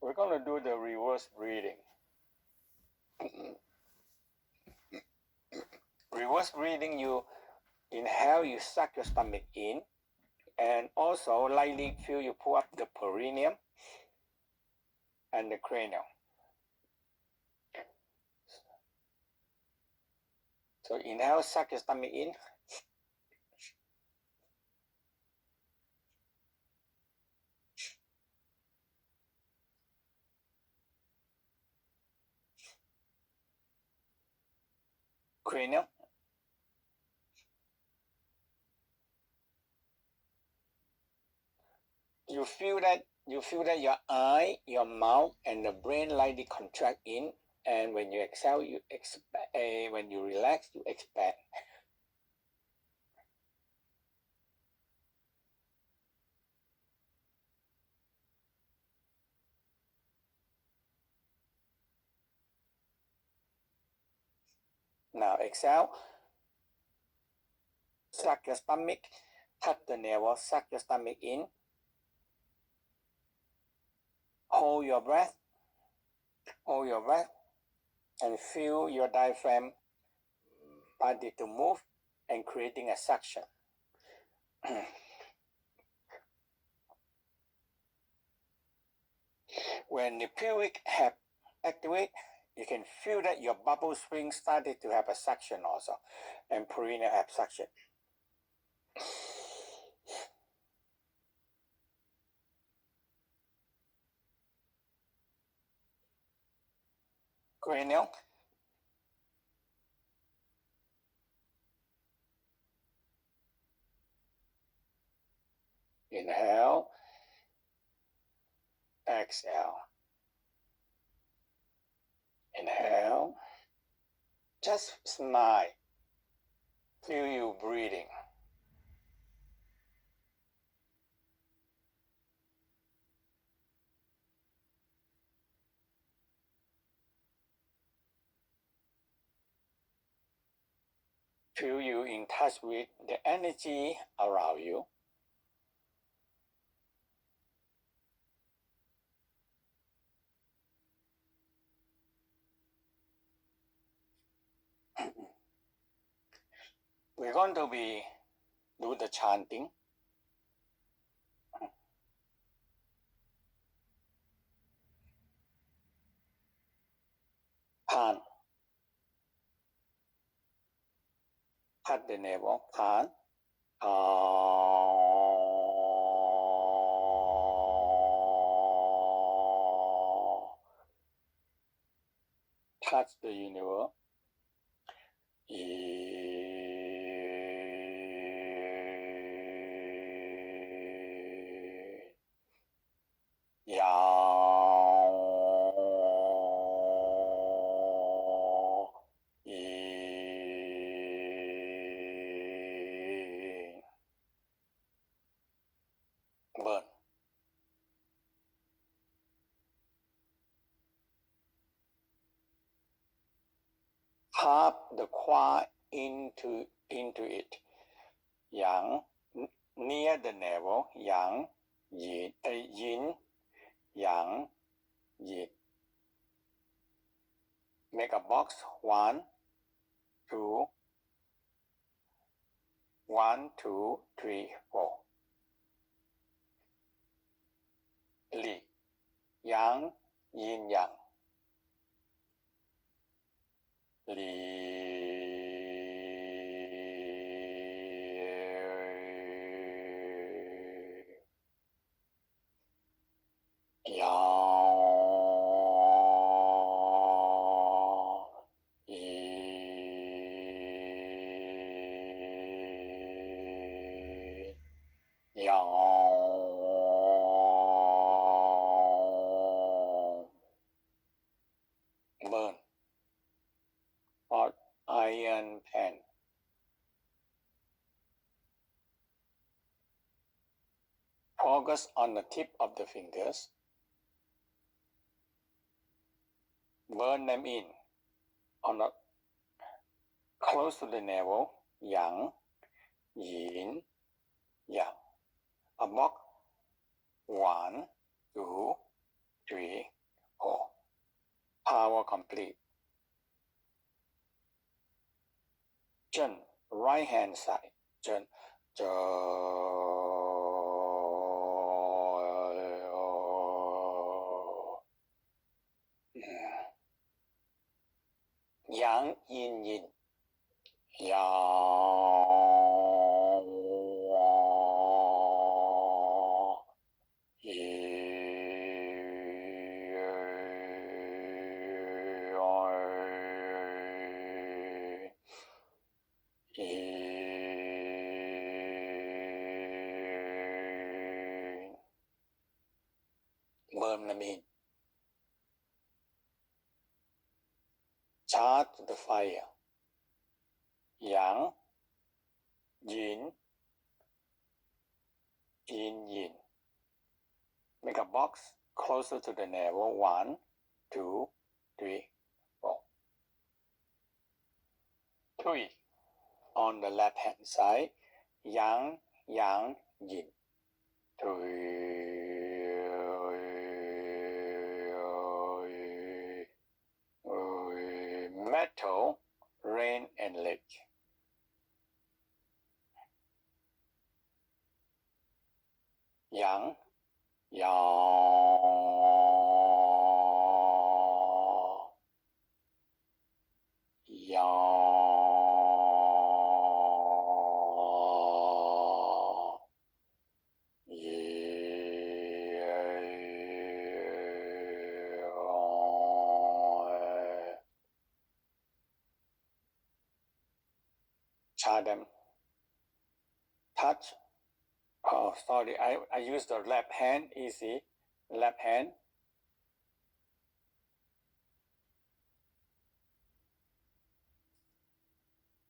we're going to do the reverse breathing. Reverse breathing, you inhale, you suck your stomach in, and also lightly feel you pull up the perineum and the cranium. So inhale, suck your stomach in. Cranium. You feel that your eye, your mouth, and the brain lightly contract in, and when you exhale, you expand. When you relax, you expand. Now exhale. Suck your stomach. Touch the navel. Suck your stomach in. Hold your breath. Hold your breath. And feel your diaphragm starting to move and creating a suction. When the pelvic have activate, you can feel that your bubble spring started to have a suction also, and perineum have suction. Cranial. Inhale. Exhale. Inhale. Just smile. Feel you breathing. Feel you in touch with the energy around you. We're going to do the chanting. Pan. Touch the navel. Pan. Touch the universe. Burn. Half the qua into it. Yang, near the navel. Yang, yin, yang, yin. Make a box. 1, 2, 1, 2, 3, 4. Li, yang, yin, yang. Li. Burn. Hot iron pan. Focus on the tip of the fingers. Burn them in. On the close to the navel. Yang, yin, yang. A box. 1, 2, 3, Power complete. Zhen, right hand side. Zhen. Yang, yin, yin. Yang, burn the meat. Chart the fire. Yang, yin, yin, yin. Make a box closer to the navel. 1, 2, 3, 4. 3. On the left hand side. Yang, yang, yin. 3. Metal, rain and lake. Yang, yang, yang, chart them. Touch. Oh, sorry, I used the left hand, easy. Left hand.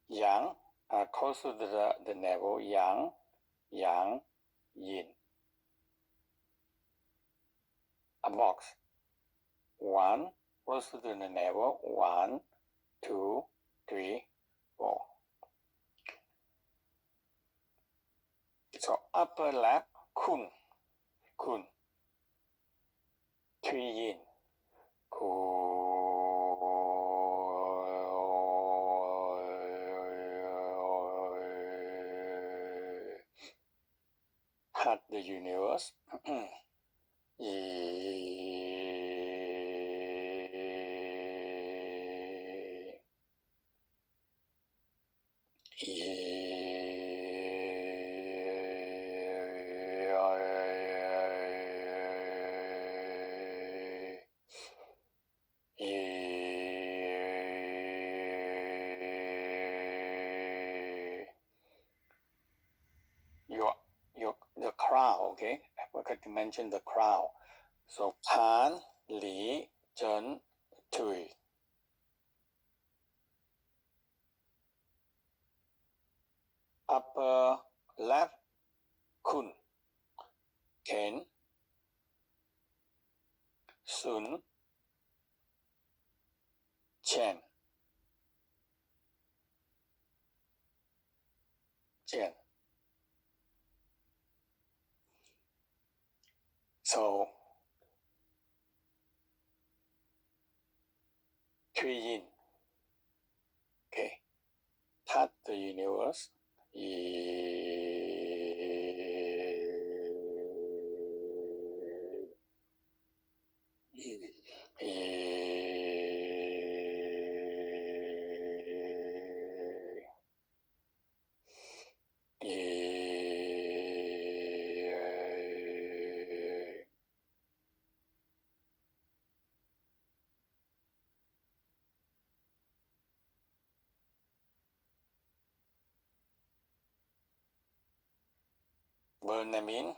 Yang, close to the navel. Yang, yang, yin. A box. 1, close to the navel. 1, 2, 3, 4. So upper lap, kun, kun. 3 yin. Heart the universe. The crown, okay? I forgot to mention the crown. So Pan, Li, Zhen, Tui. Upper left, Kun, Ken, Sun, Chen, Chen. So 3 yin. Okay. Touch the universe. Burn them in.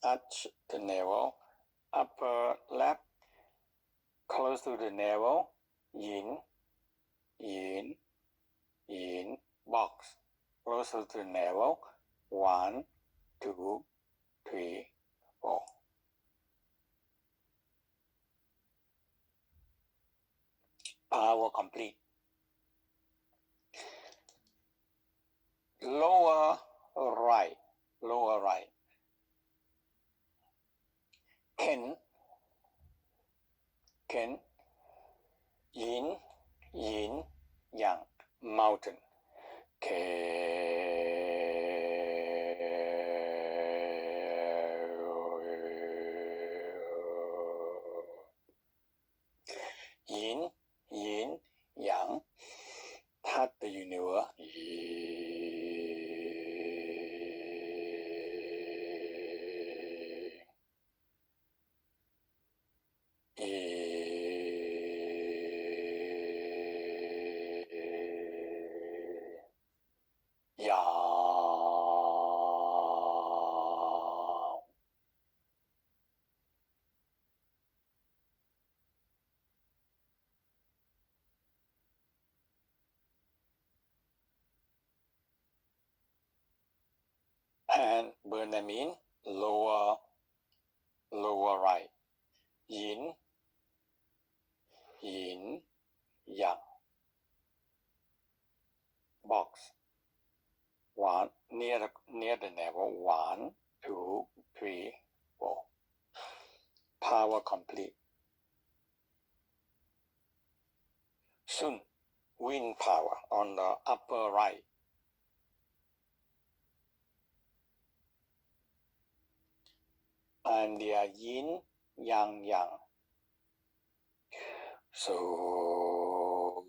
Touch the navel. Upper left, close to the navel. Yin, yin, yin. Box, closer to the navel. 1, 2, 3, 4. Power complete. Lower right. Lower right. Ken, mountain. Yin, yin, yang, touch the universe. And burn them in lower right. Yin, yin, yang. Box. One near the navel. 1, 2, 3, 4. Power complete. Soon, wind power on the upper right. And they are yin, yang, yang. So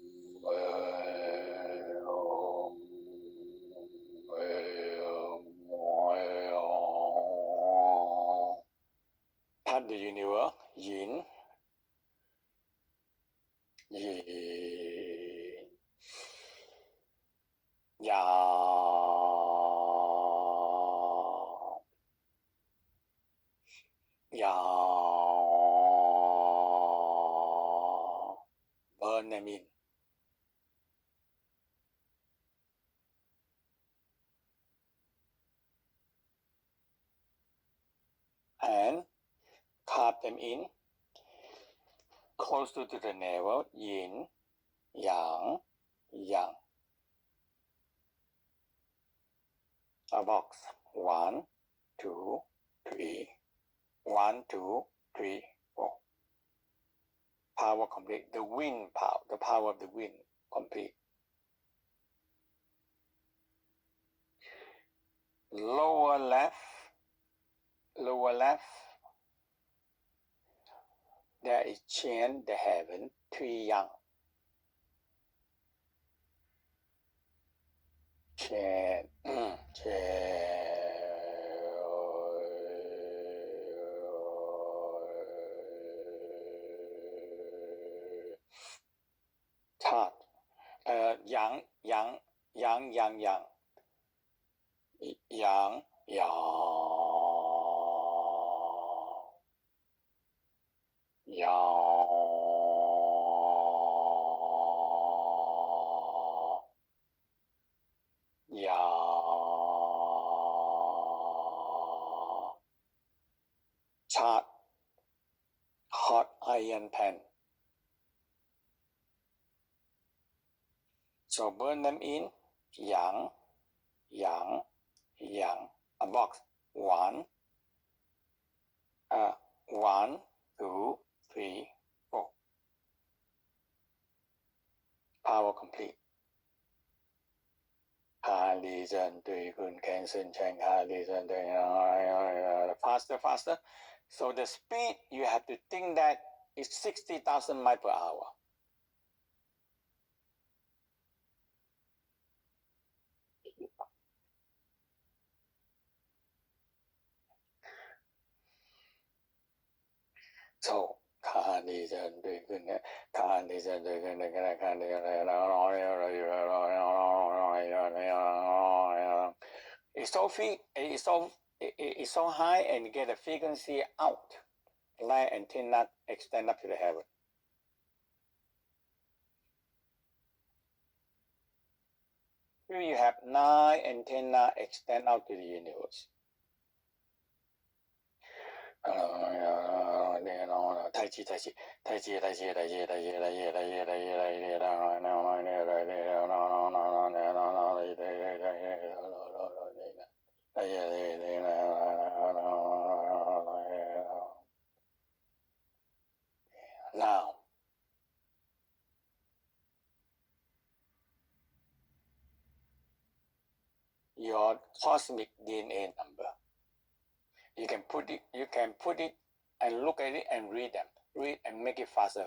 touch the universe, yin, yin, yang, yang. Burn them in. And carve them in close to the navel, yin, yang, yang. A box. 1, 2, 3. 1, 2, 3, 4. Power complete. The wind power, the power of the wind complete. Lower left. There is chain the heaven, 3 yang. Chain, Chart. Yang, yang, yang, yang, yang. Yang, yang. Yang. Chart. Hot iron pan. So burn them in yang, yang, yang. A box. 1, 1, 2, 3, 4. Power complete. Faster, faster. So the speed, you have to think that is 60,000 miles per hour. So, it's so high and get a frequency out, like antenna extend up to the heaven. Here you have 9 antenna extend out to the universe. Tai Chi. Now, your cosmic DNA number. You can put it and look at it and read them. Read and make it faster.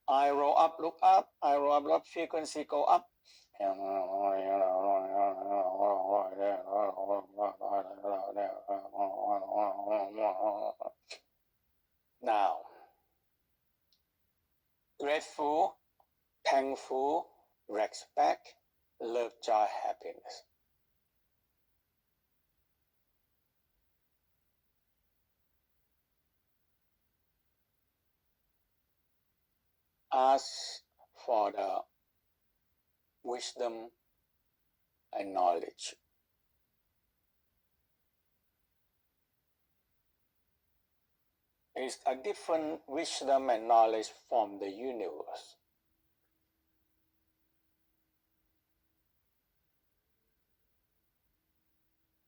I roll up, look up. I roll up, look, frequency go up. Now, grateful, thankful, respect, love, joy, happiness. Ask for the wisdom and knowledge. It's a different wisdom and knowledge from the universe.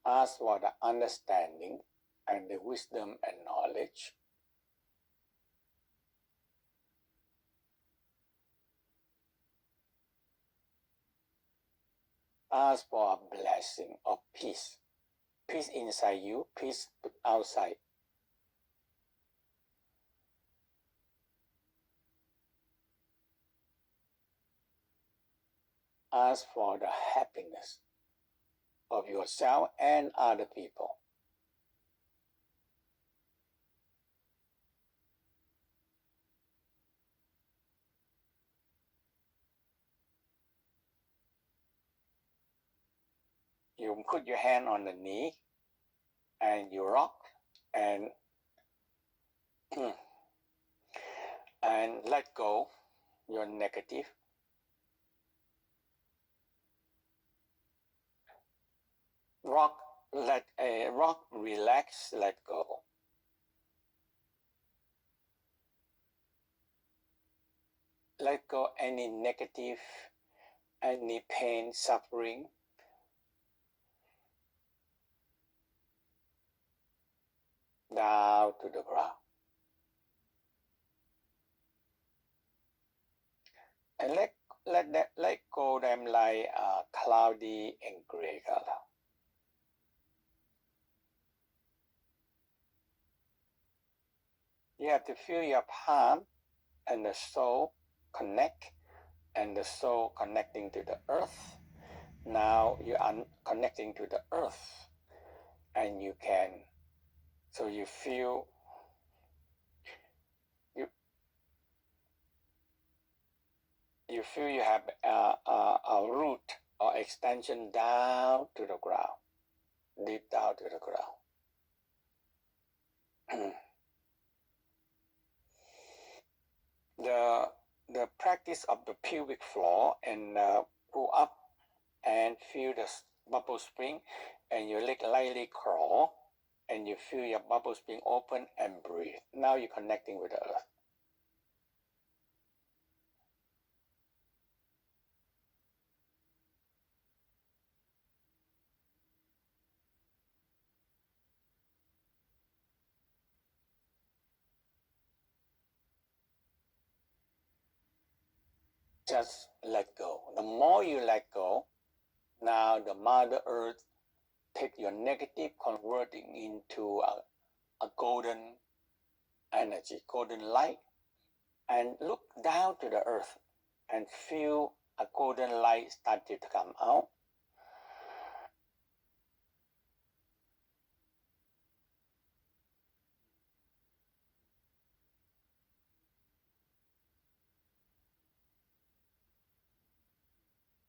Ask for the understanding and the wisdom and knowledge. Ask for a blessing of peace. Peace inside you, peace outside. Ask for the happiness of yourself and other people. You put your hand on the knee and you rock and and let go your negative. Rock, relax, let go. Let go any negative, any pain, suffering. Down to the ground. And let go them like cloudy and gray color. You have to feel your palm and the soul connect, and the soul connecting to the earth. Now you are connecting to the earth, and you can, so you feel you have a root or extension down to the ground, deep down to the ground. The practice of the pubic floor and pull up and feel the bubble spring, and your leg lightly crawl, and you feel your bubble spring open and breathe. Now you're connecting with the earth. Just let go. The more you let go, now the Mother Earth take your negative, converting into a golden energy, golden light, and look down to the earth and feel a golden light started to come out.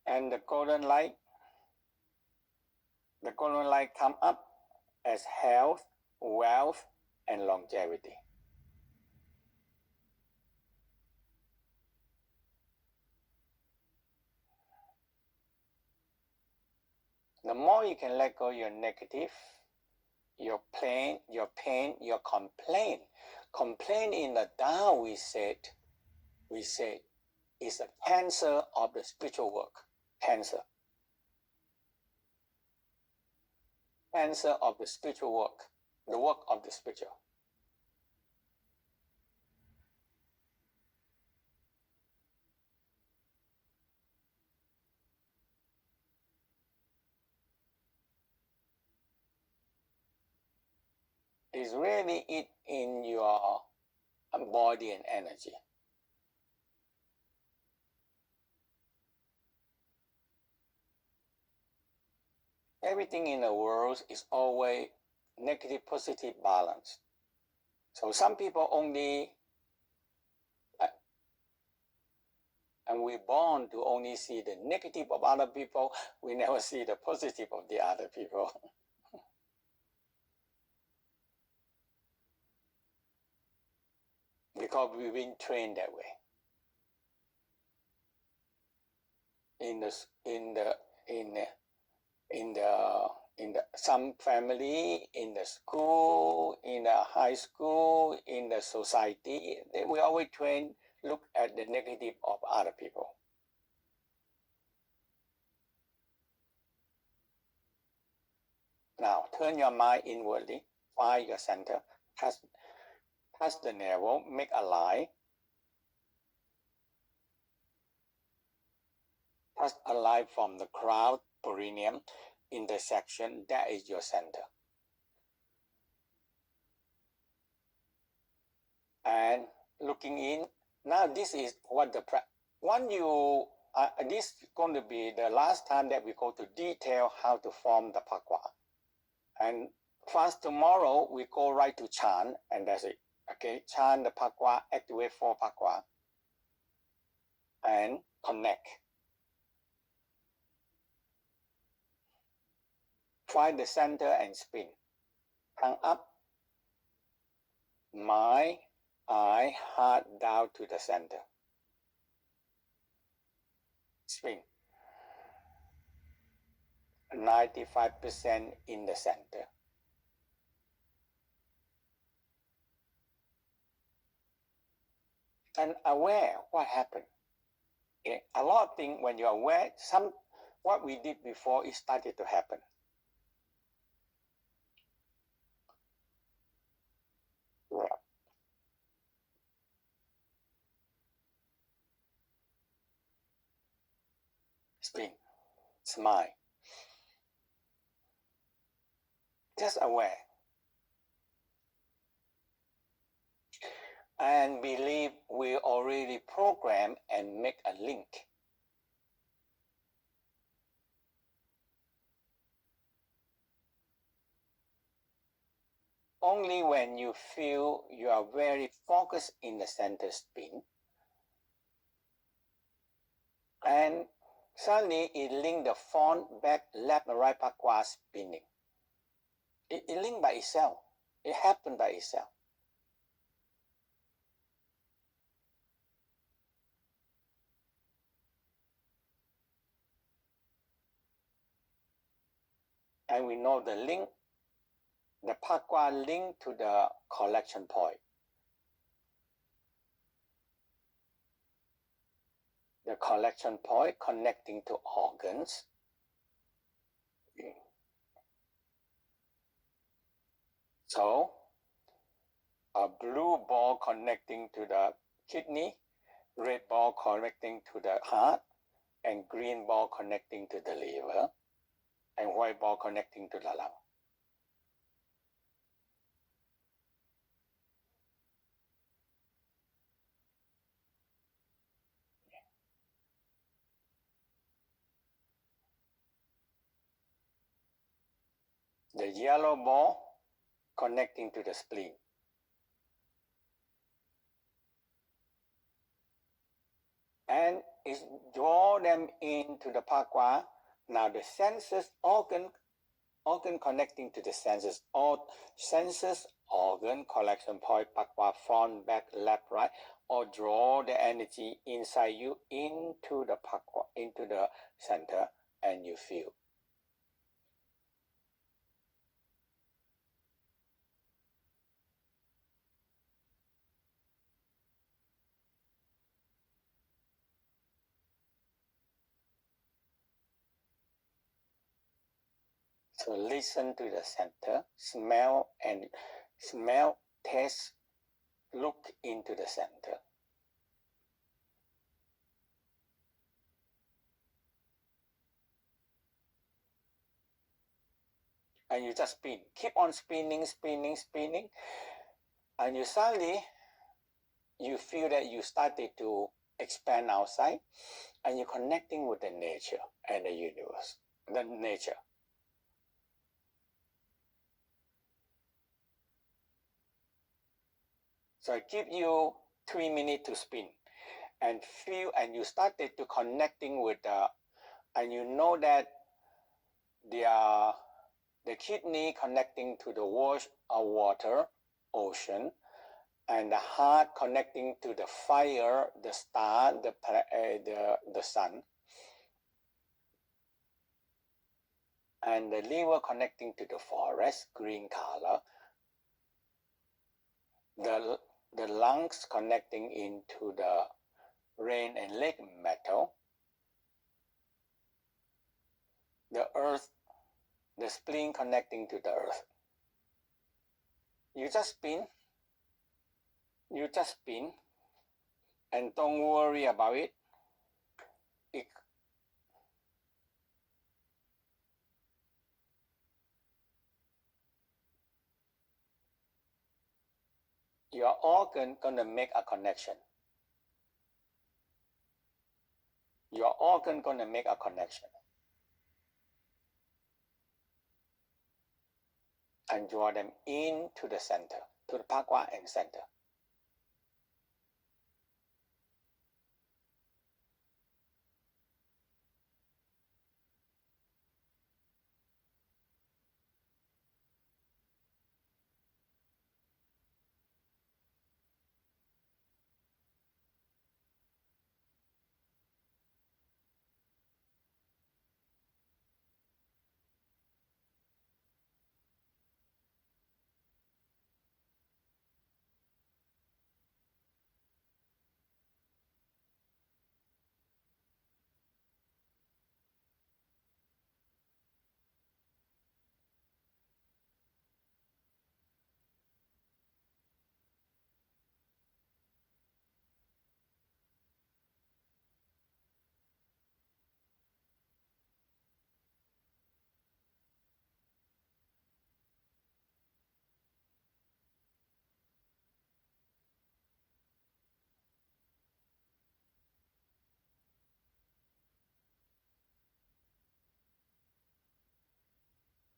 And the golden light come up as health, wealth, and longevity. The more you can let go your negative, your pain, your complaint. Complaint in the Tao, we said, is a cancer of the spiritual work. Cancer of the spiritual work. the work of the spiritual. Is really it in your body and energy. Everything in the world is always negative positive balance. So some people only, and we're born to only see the negative of other people, we never see the positive of the other people. Because we've been trained that way. In the some family, in the school, in the high school, in the society, we always train look at the negative of other people. Now turn your mind inwardly, find your center, touch the navel, make a line. Touch a line from the crown, perineum, intersection, that is your center. And looking in, now this is what the this is going to be the last time that we go to detail how to form the pakwa. And first tomorrow we go right to chant, and that's it. Okay, chant the pakwa, activate 4 pakwa, and connect. Find the center and spin. Tongue up, mind, eye, heart down to the center. Spin. 95% in the center. And aware what happened. Okay? A lot of things when you're aware, what we did before is started to happen. Spin. Smile. Just aware. And believe we already program and make a link. Only when you feel you are very focused in the center spin, and suddenly it link the front, back, left, and right pakwa spinning. It linked by itself. It happened by itself. And we know the link, the pakwa link to the collection point. The collection point connecting to organs. So, a blue ball connecting to the kidney, red ball connecting to the heart, and green ball connecting to the liver, and white ball connecting to the lung. The yellow ball connecting to the spleen. And it draw them into the pakwa. Now the senses organ connecting to the senses, all senses organ collection point, pakwa, front, back, left, right, or draw the energy inside you into the pakwa, into the center, and you feel. So listen to the center, smell, taste, look into the center. And you just spin. Keep on spinning. And you suddenly, you feel that you started to expand outside and you're connecting with the nature and the universe, the nature. So I give you 3 minutes to spin and feel, and you started to connecting with and you know that the kidney connecting to the water, ocean, and the heart connecting to the fire, the star, the sun, and the liver connecting to the forest, green color, the lungs connecting into the rain and lake metal, the earth, the spleen connecting to the earth. You just spin, and don't worry about it. Your organ gonna make a connection. Your organ gonna make a connection. And draw them into the center, to the Phagwa and center.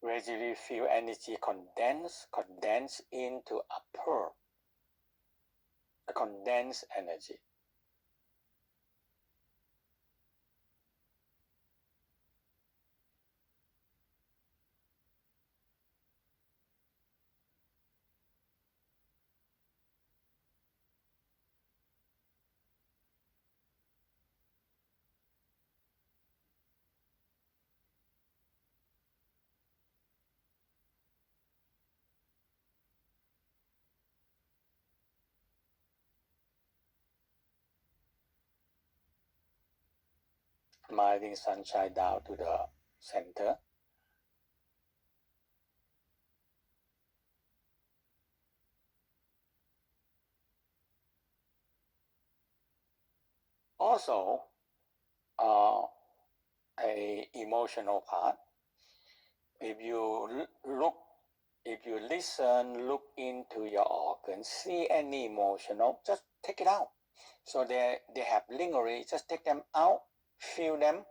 Gradually feel energy condense into a pearl, a condensed energy. Smiling sunshine down to the center. Also, a emotional part. If you listen, look into your organs, see any emotional, just take it out. So they have lingering, just take them out, feel them.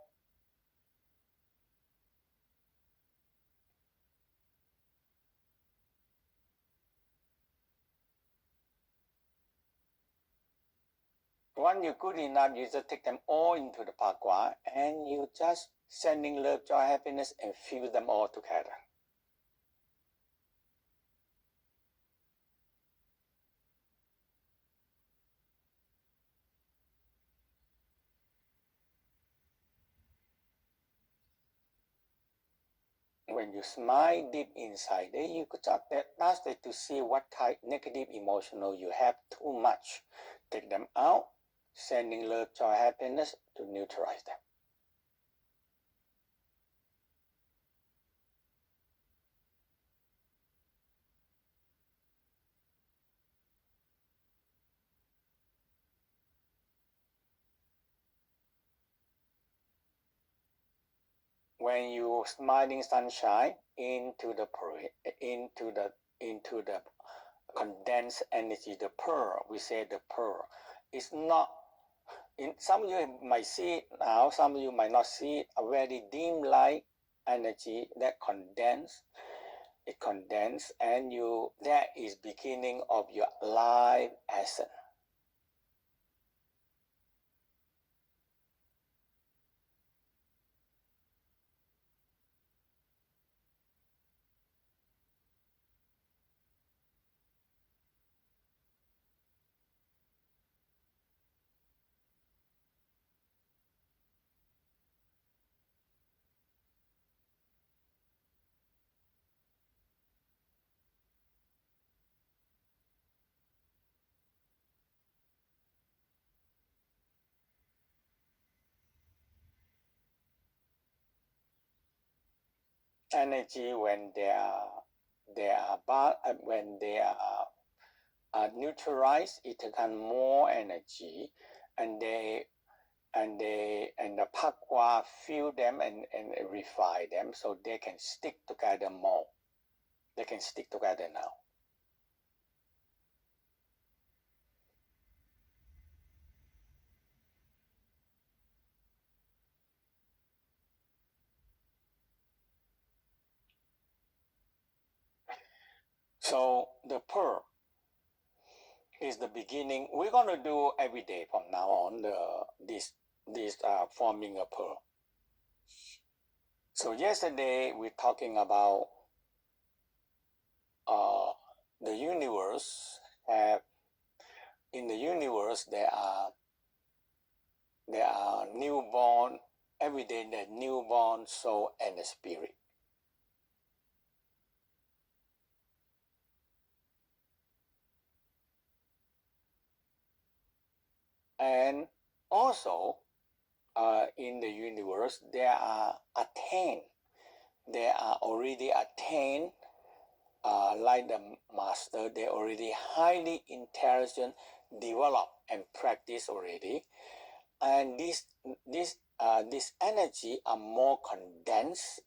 Once you're good enough, you just take them all into the Phagwa and you just sending love, joy, happiness, and feel them all together. When you smile deep inside, then you could start to see what kind of negative emotional you have too much. Take them out, sending love, joy, happiness to neutralize them. when you smiling sunshine into the condensed energy, the pearl, we say the pearl. It's not, some of you might see it now, some of you might not see it, a very dim light energy that condense. It condense, and that is beginning of your life essence. Energy when they are neutralized, it can more energy, and the Pakwa feel them and refine them so they can stick together more. They can stick together now. So the pearl is the beginning. We're going to do every day from now on this forming a pearl. So yesterday we're talking about the universe. In the universe there are newborn, every day the newborn soul and the spirit. And also in the universe there are already attained, like the master, they already highly intelligent, developed and practice already, and this energy are more condensed,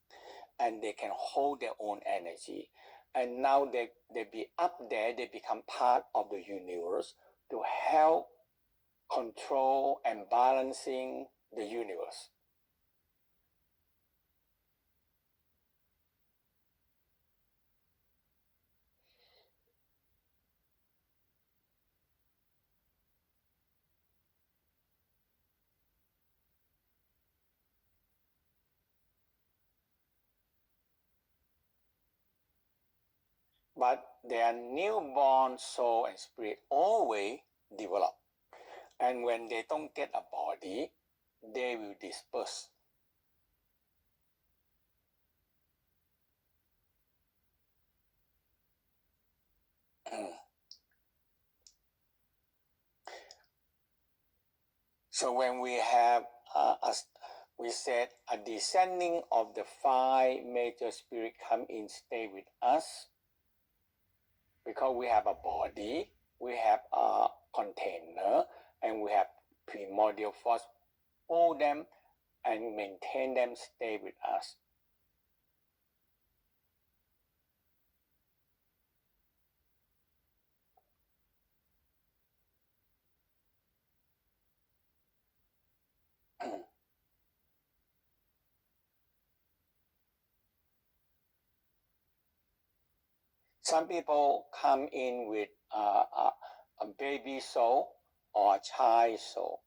and they can hold their own energy, and now they be up there, they become part of the universe to help control and balancing the universe. But their newborn soul and spirit always develop. And when they don't get a body, they will disperse. So when we have, we said, a descending of the 5 major spirit come in, stay with us, because we have a body, we have a container, and we have primordial force, hold them and maintain them, stay with us. Some people come in with a baby soul or a child soul.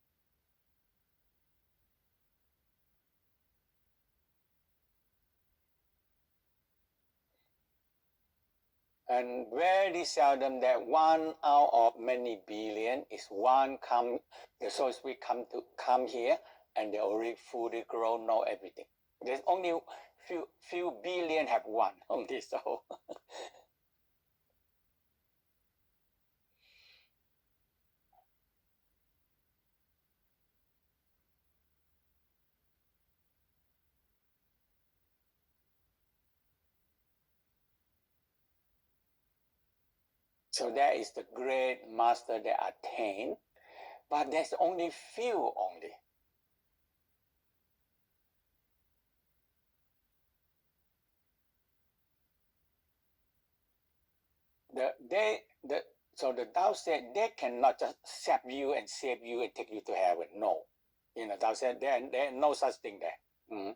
And very seldom that 1 out of many billion is one come, the soul spirit come here, and they already fully grown, know everything. There's only few billion have one on this soul. So that is the great master that attained, but there's only few only. so the Tao said they cannot just accept you and save you and take you to heaven. No, Tao said there no such thing there.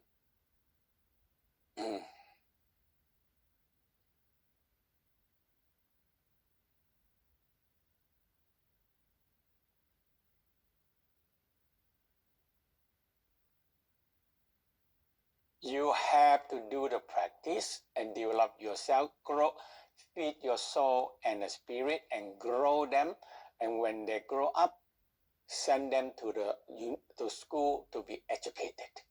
You have to do the practice and develop yourself, feed your soul and the spirit and grow them. And when they grow up, send them to school to be educated.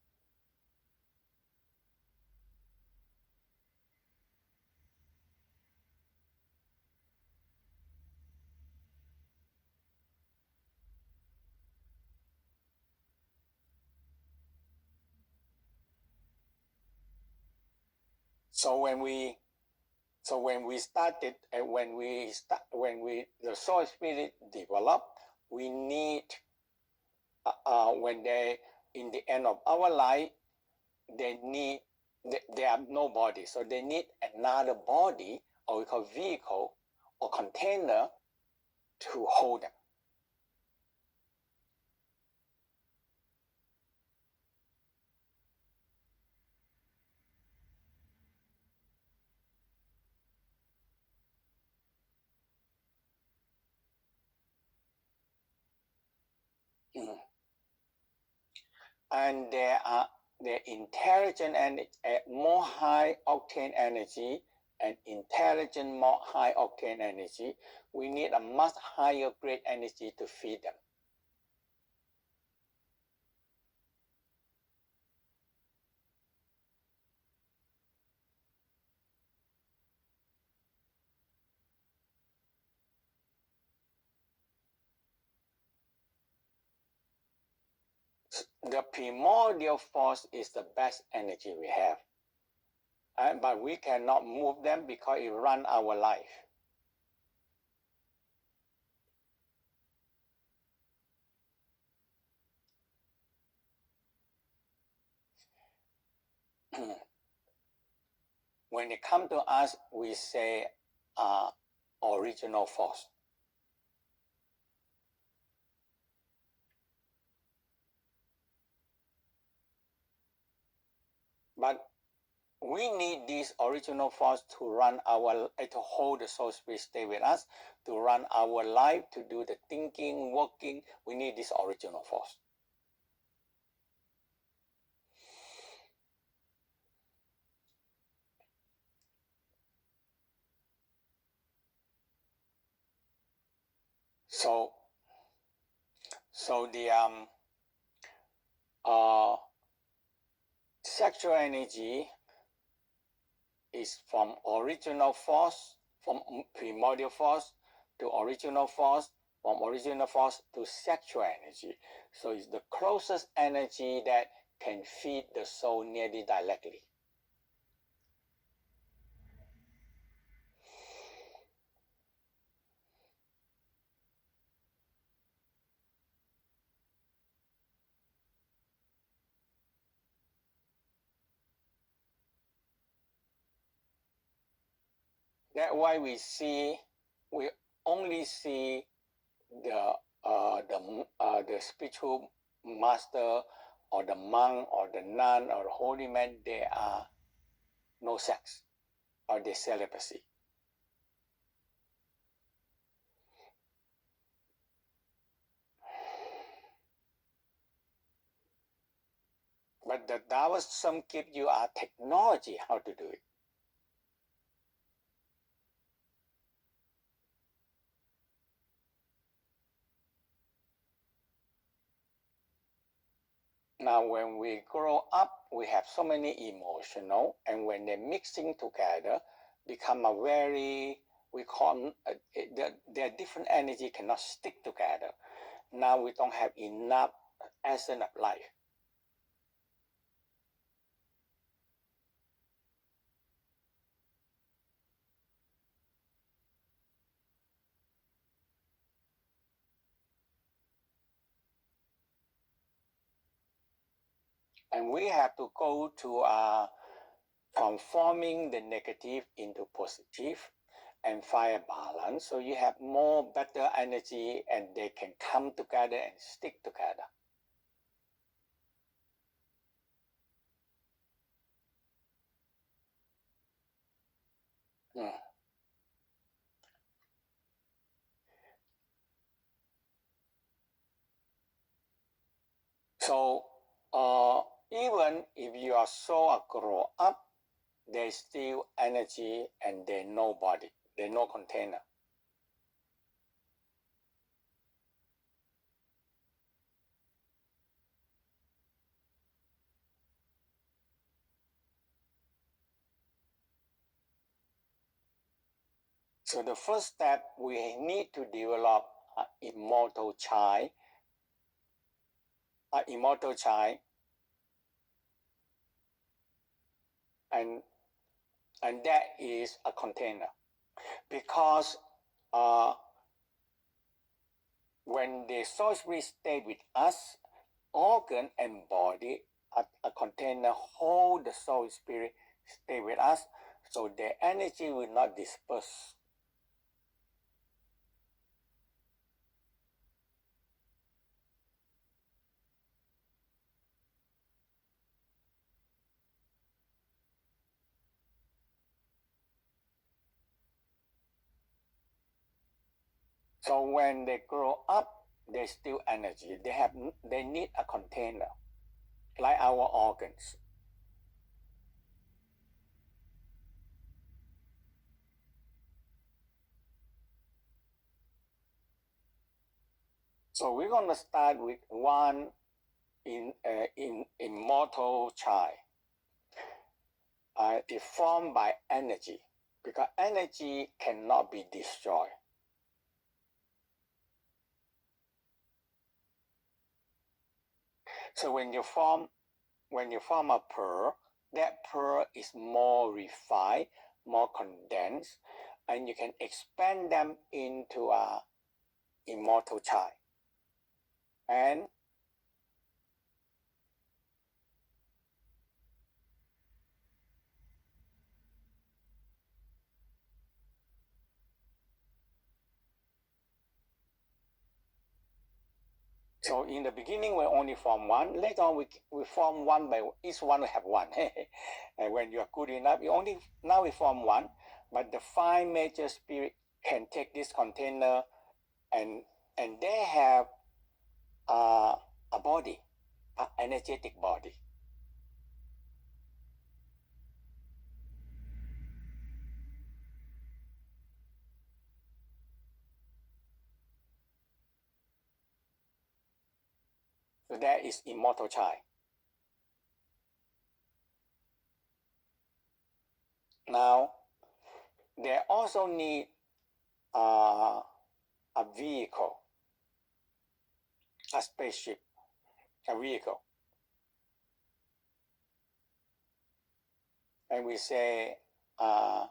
So when we started, and when the soul spirit develop, we need when they in the end of our life, they have no body, so they need another body, or we call vehicle or container, to hold them. And their intelligent and more high octane energy and intelligent more high octane energy, we need a much higher grade energy to feed them. The primordial force is the best energy we have, but we cannot move them because it runs our life. When they come to us, we say original force. But we need this original force to run to hold the soul spirit stay with us, to run our life, to do the thinking, working. We need this original force. So the sexual energy is from original force, from primordial force to original force, from original force to sexual energy. So it's the closest energy that can feed the soul nearly directly. That's why we only see the spiritual master or the monk or the nun or the holy man. They are no sex, or they celibacy. But the Taoism gives you a technology how to do it. Now, when we grow up, we have so many emotional, and when they're mixing together, become a very, we call their different energy cannot stick together. Now we don't have enough essence of life. And we have to go to transforming the negative into positive, and fire balance, so you have more better energy and they can come together and stick together. So even if your soul grow up, there's still energy and there's no body, there's no container. So the first step, we need to develop an immortal child. An immortal child, and that is a container, because when the soul spirit stay with us, organ and body, a container hold the soul spirit, stay with us, so the energy will not disperse. So when they grow up, there's still energy. They need a container, like our organs. So we're going to start with one in immortal child. It's formed by energy, because energy cannot be destroyed. So when you form a pearl, that pearl is more refined, more condensed, and you can expand them into a immortal child. And so in the beginning, we only form one. Later on, we form one by each one will have one. And when you are good enough, now we form one. But the five major spirit can take this container, and they have a body, an energetic body. So that is immortal child. Now, they also need a vehicle, a spaceship, a vehicle. And we say a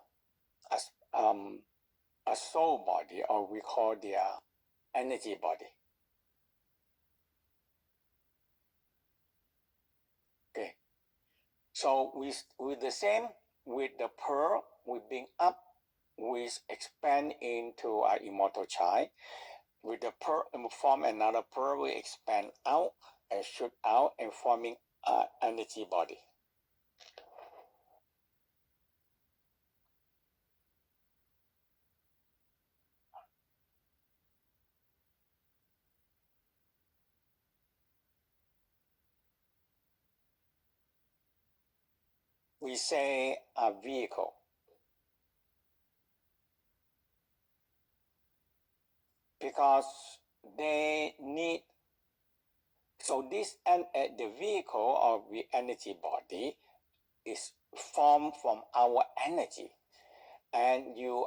soul body, or we call the energy body. Okay. So with the same, with the pearl, we bring up, we expand into our immortal child. With the pearl, form another pearl, we expand out and shoot out and forming an energy body. We say a vehicle, because they need, so this and the vehicle of the energy body is formed from our energy, and you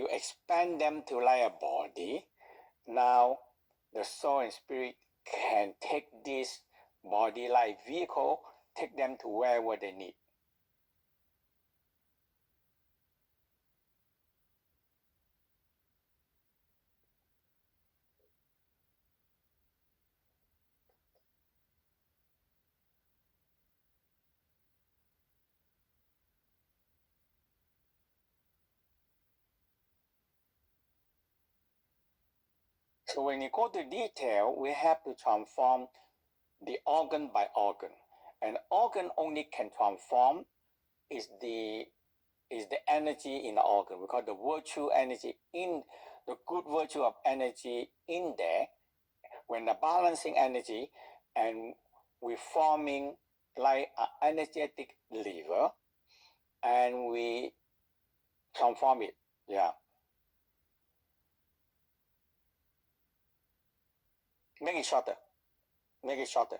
expand them to like a body. Now the soul and spirit can take this body like vehicle, take them to wherever they need. So when you go to detail, we have to transform the organ by organ. And organ only can transform is the energy in the organ. We call the virtue energy in the good virtue of energy in there. When the balancing energy and we forming like an energetic liver and we transform it. Yeah. Make it shorter. Make it shorter.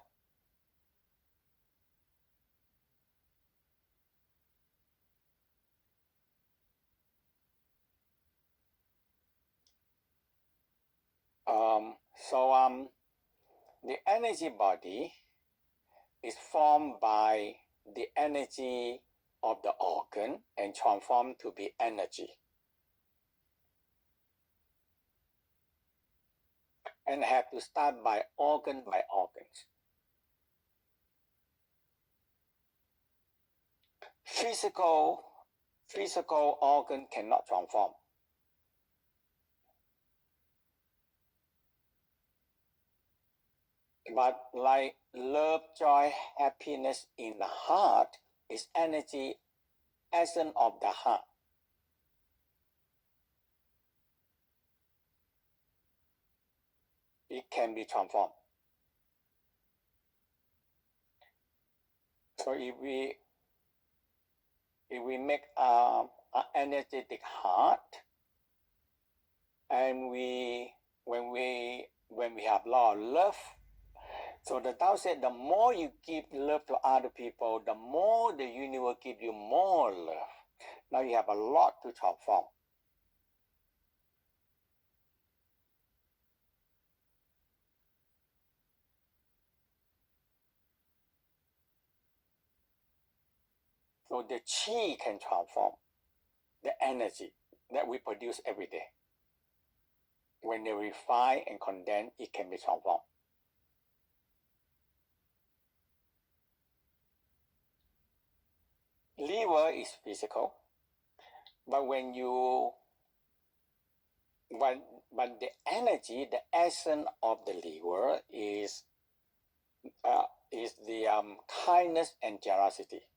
The energy body is formed by the energy of the organ and transformed to be energy. And have to start by organs. Physical organ cannot transform. But like love, joy, happiness in the heart is energy, essence of the heart. It can be transformed. So if we make an energetic heart, and when we have a lot of love, so the Tao said, the more you give love to other people, the more the universe give you more love. Now you have a lot to transform. So the Qi can transform the energy that we produce every day. When they refine and condense, it can be transformed. Liver is physical, but when you but the energy, the essence of the liver is the kindness and generosity.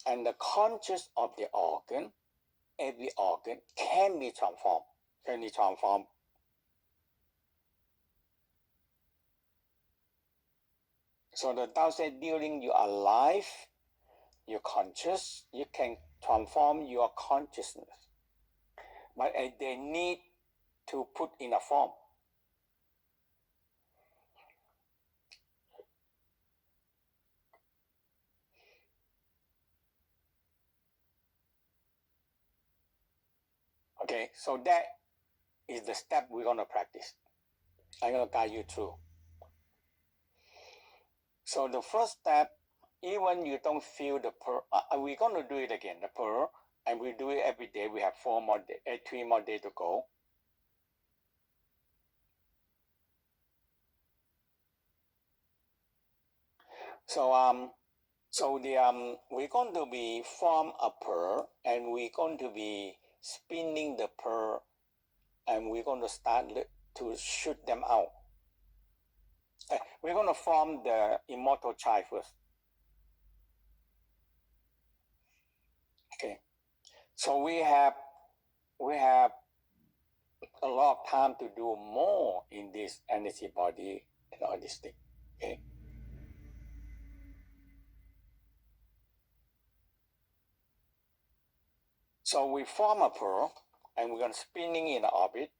And the conscious of the organ, every organ can be transformed. So the Tao said, during your life, your conscious, you can transform your consciousness. But they need to put in a form. Okay, so that is the step we're going to practice. I'm going to guide you through. So the first step, even you don't feel the pearl, we're going to do it again, the pearl, and we do it every day. We have 3 more days to go. So we're going to be form a pearl, and we're going to be spinning the pearl, and we're going to start to shoot them out. We're going to form the immortal child first. Okay, so we have a lot of time to do more in this energy body and all this thing. Okay. So we form a pearl, and we're going to spinning in the orbit.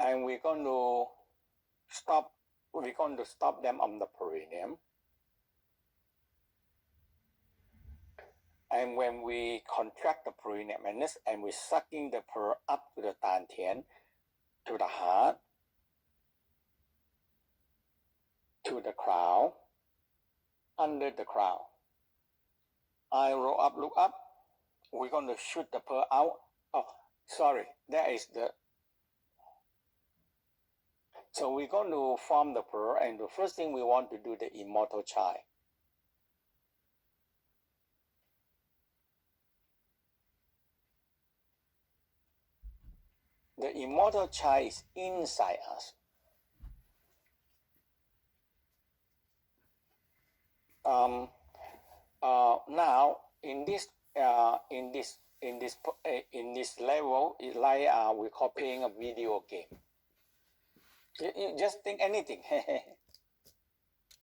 And we're going to stop them on the perineum. And when we contract the perineum and we're sucking the pearl up to the dantian, to the heart, to the crown, under the crown. I roll up, look up. We're going to shoot the pearl out. Oh, sorry, that is the. So we're going to form the pearl, and the first thing we want to do the immortal child. The immortal child is inside us. Now in this level, it's like we call playing a video game. You just think anything.